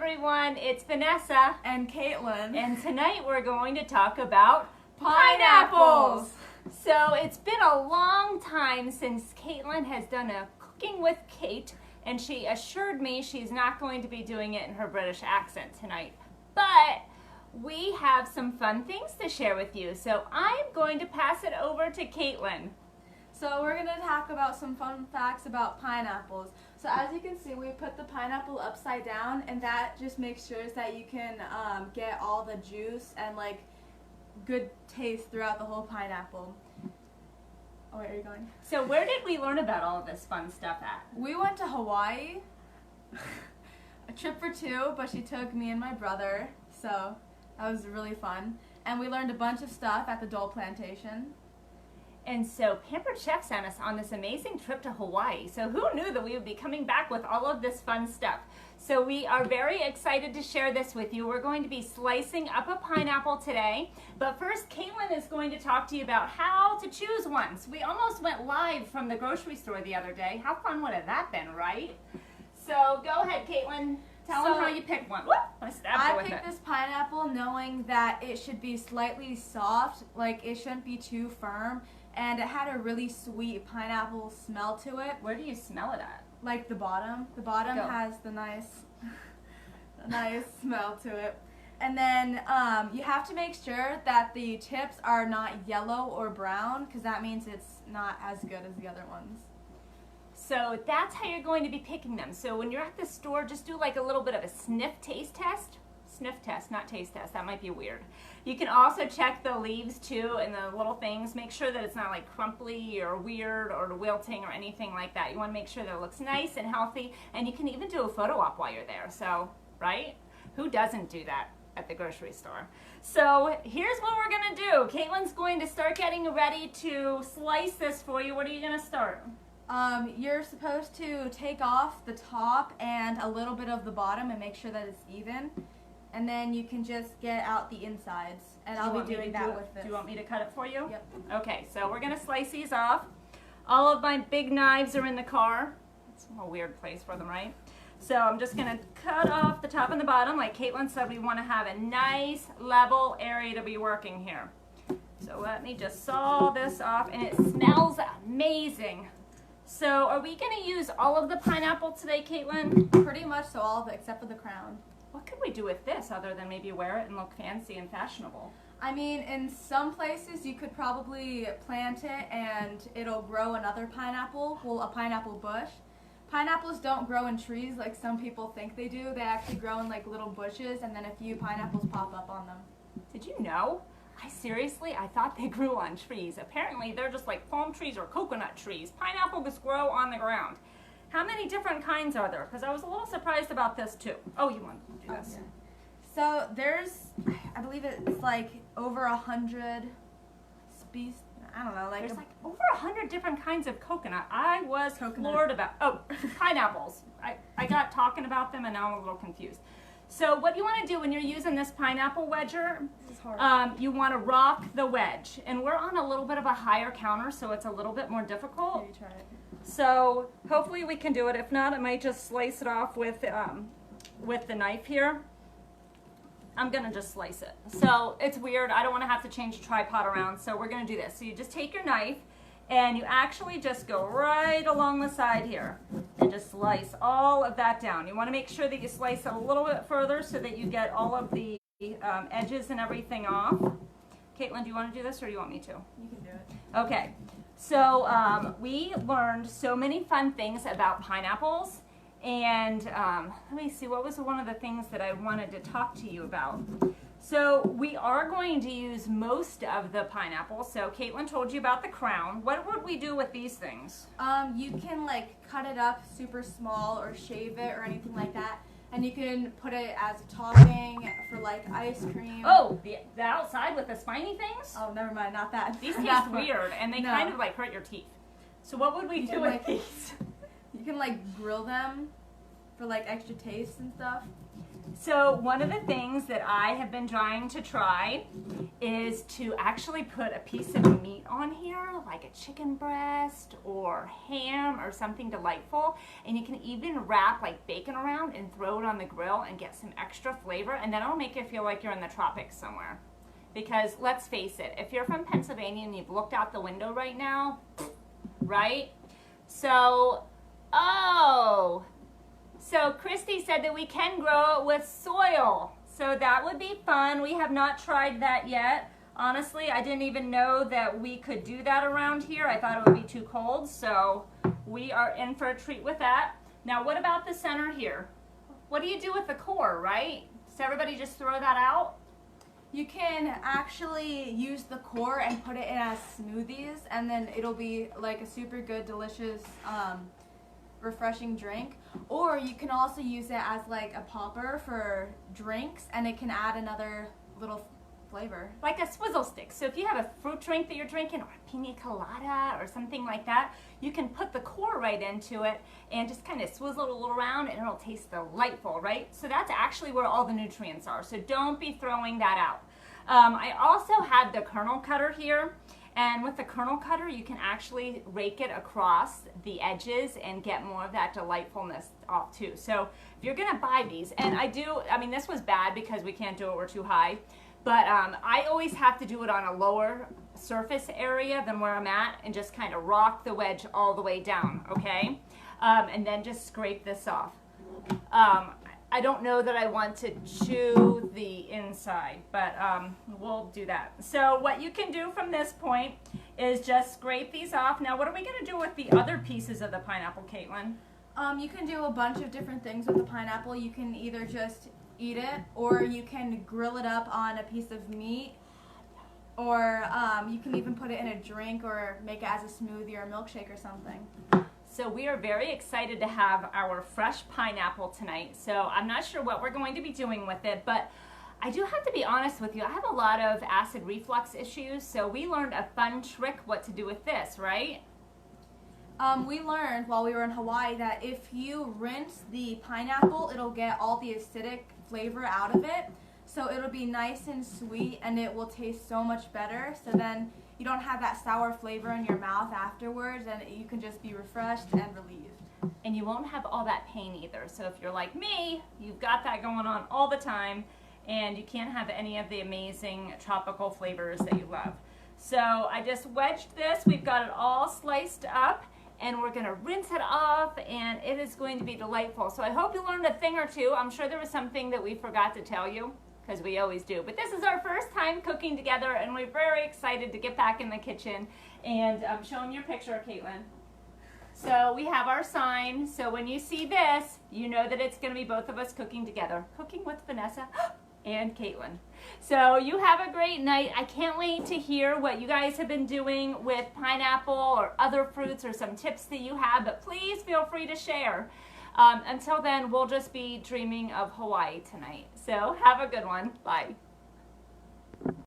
everyone, it's Vanessa and Caitlin, and tonight we're going to talk about pineapples. So it's been a long time since Caitlin has done a Cooking with Kate, and she assured me she's not going to be doing it in her British accent tonight. But we have some fun things to share with you, so I'm going to pass it over to Caitlin. So we're going to talk about some fun facts about pineapples. So as you can see, we put the pineapple upside down, and that just makes sure that you can get all the juice and like good taste throughout the whole pineapple. Oh wait, are you going? So where did we learn about all of this fun stuff at? We went to Hawaii, a trip for two, but she took me and my brother, so that was really fun. And we learned a bunch of stuff at the Dole Plantation. And so Pampered Chef sent us on this amazing trip to Hawaii. So who knew that we would be coming back with all of this fun stuff? So we are very excited to share this with you. We're going to be slicing up a pineapple today. But first, Caitlin is going to talk to you about how to choose one. So we almost went live from the grocery store the other day. How fun would have that been, right? So go ahead, Caitlin. Tell them how you picked one. Whoop, I picked this pineapple knowing that it should be slightly soft, like it shouldn't be too firm, and it had a really sweet pineapple smell to it. Where do you smell it at? Like the bottom. The bottom has the nice smell to it. And then you have to make sure that the tips are not yellow or brown, because that means it's not as good as the other ones. So that's how you're going to be picking them. So when you're at the store, just do like a little bit of a sniff taste test. Sniff test, not taste test. That might be weird. You can also check the leaves too and the little things. Make sure that it's not like crumply or weird or wilting or anything like that. You want to make sure that it looks nice and healthy, and you can even do a photo op while you're there. So, right? Who doesn't do that at the grocery store? So here's what we're going to do. Caitlin's going to start getting ready to slice this for you. What are you going to start? You're supposed to take off the top and a little bit of the bottom and make sure that it's even. And then you can just get out the insides. And I'll be doing that with this. Do you want me to cut it for you? Yep. Okay, so we're going to slice these off. All of my big knives are in the car. It's a weird place for them, right? So I'm just going to cut off the top and the bottom. Like Caitlin said, we want to have a nice level area to be working here. So let me just saw this off, and it smells amazing. So are we going to use all of the pineapple today, Caitlin? Pretty much so, all of it except for the crown. What could we do with this other than maybe wear it and look fancy and fashionable? I mean, in some places you could probably plant it and it'll grow another pineapple, well, a pineapple bush. Pineapples don't grow in trees like some people think they do. They actually grow in like little bushes, and then a few pineapples pop up on them. Did you know? I thought they grew on trees. Apparently they're just like palm trees or coconut trees. Pineapples grow on the ground. How many different kinds are there? Because I was a little surprised about this too. Oh, you want to do this? Yeah. So there's, I believe it's like over 100 species. I don't know, like there's like over 100 different kinds of coconut. I was floored about pineapples. I got talking about them and now I'm a little confused. So what you want to do when you're using this pineapple wedger, you want to rock the wedge. And we're on a little bit of a higher counter, so it's a little bit more difficult. Maybe try it. So hopefully we can do it. If not, I might just slice it off with the knife here. I'm going to just slice it. So it's weird. I don't want to have to change the tripod around, so we're going to do this. So you just take your knife, and you actually just go right along the side here and just slice all of that down. You want to make sure that you slice it a little bit further so that you get all of the edges and everything off. Caitlin, do you want to do this or do you want me to? You can do it. Okay. So we learned so many fun things about pineapples, and let me see, what was one of the things that I wanted to talk to you about? So we are going to use most of the pineapple. So Caitlin told you about the crown. What would we do with these things? You can like cut it up super small or shave it or anything like that. And you can put it as a topping for like ice cream. Oh, the outside with the spiny things? Oh, never mind, not that. These taste weird, and they kind of like hurt your teeth. So what would we do with these? You can like grill them for like extra taste and stuff. So one of the things that I have been trying to try is to actually put a piece of meat on here, like a chicken breast or ham or something delightful. And you can even wrap like bacon around and throw it on the grill and get some extra flavor. And then it'll make you feel like you're in the tropics somewhere. Because let's face it, if you're from Pennsylvania and you've looked out the window right now, right? So, So Christy said that we can grow it with soil. So that would be fun. We have not tried that yet. Honestly, I didn't even know that we could do that around here. I thought it would be too cold. So we are in for a treat with that. Now, what about the center here? What do you do with the core, right? Does everybody just throw that out? You can actually use the core and put it in as smoothies, and then it'll be like a super good, delicious, refreshing drink. Or you can also use it as like a popper for drinks, and it can add another little flavor. Like a swizzle stick. So if you have a fruit drink that you're drinking, or a pina colada or something like that, you can put the core right into it and just kind of swizzle it a little around, and it'll taste delightful, right? So that's actually where all the nutrients are. So don't be throwing that out. I also had the kernel cutter here. And with the kernel cutter, you can actually rake it across the edges and get more of that delightfulness off too. So if you're gonna buy these, and I mean, this was bad because we can't do it, we're too high, but I always have to do it on a lower surface area than where I'm at and just kind of rock the wedge all the way down, okay? And then just scrape this off. I don't know that I want to chew the inside, but we'll do that. So what you can do from this point is just scrape these off. Now, what are we going to do with the other pieces of the pineapple, Caitlin? You can do a bunch of different things with the pineapple. You can either just eat it, or you can grill it up on a piece of meat, or you can even put it in a drink or make it as a smoothie or a milkshake or something. So we are very excited to have our fresh pineapple tonight. So I'm not sure what we're going to be doing with it, but I do have to be honest with you. I have a lot of acid reflux issues, so we learned a fun trick what to do with this, right? We learned while we were in Hawaii that if you rinse the pineapple, it'll get all the acidic flavor out of it. So it'll be nice and sweet, and it will taste so much better. So then you don't have that sour flavor in your mouth afterwards, and you can just be refreshed and relieved. And you won't have all that pain either. So if you're like me, you've got that going on all the time, and you can't have any of the amazing tropical flavors that you love. So I just wedged this. We've got it all sliced up, and we're going to rinse it off, and it is going to be delightful. So I hope you learned a thing or two. I'm sure there was something that we forgot to tell you, because we always do. But this is our first time cooking together, and we're very excited to get back in the kitchen. And show them your picture, Caitlin. So we have our sign. So when you see this, you know that it's going to be both of us cooking together. Cooking with Vanessa and Caitlin. So you have a great night. I can't wait to hear what you guys have been doing with pineapple or other fruits, or some tips that you have, but please feel free to share. Until then, we'll just be dreaming of Hawaii tonight. So have a good one. Bye.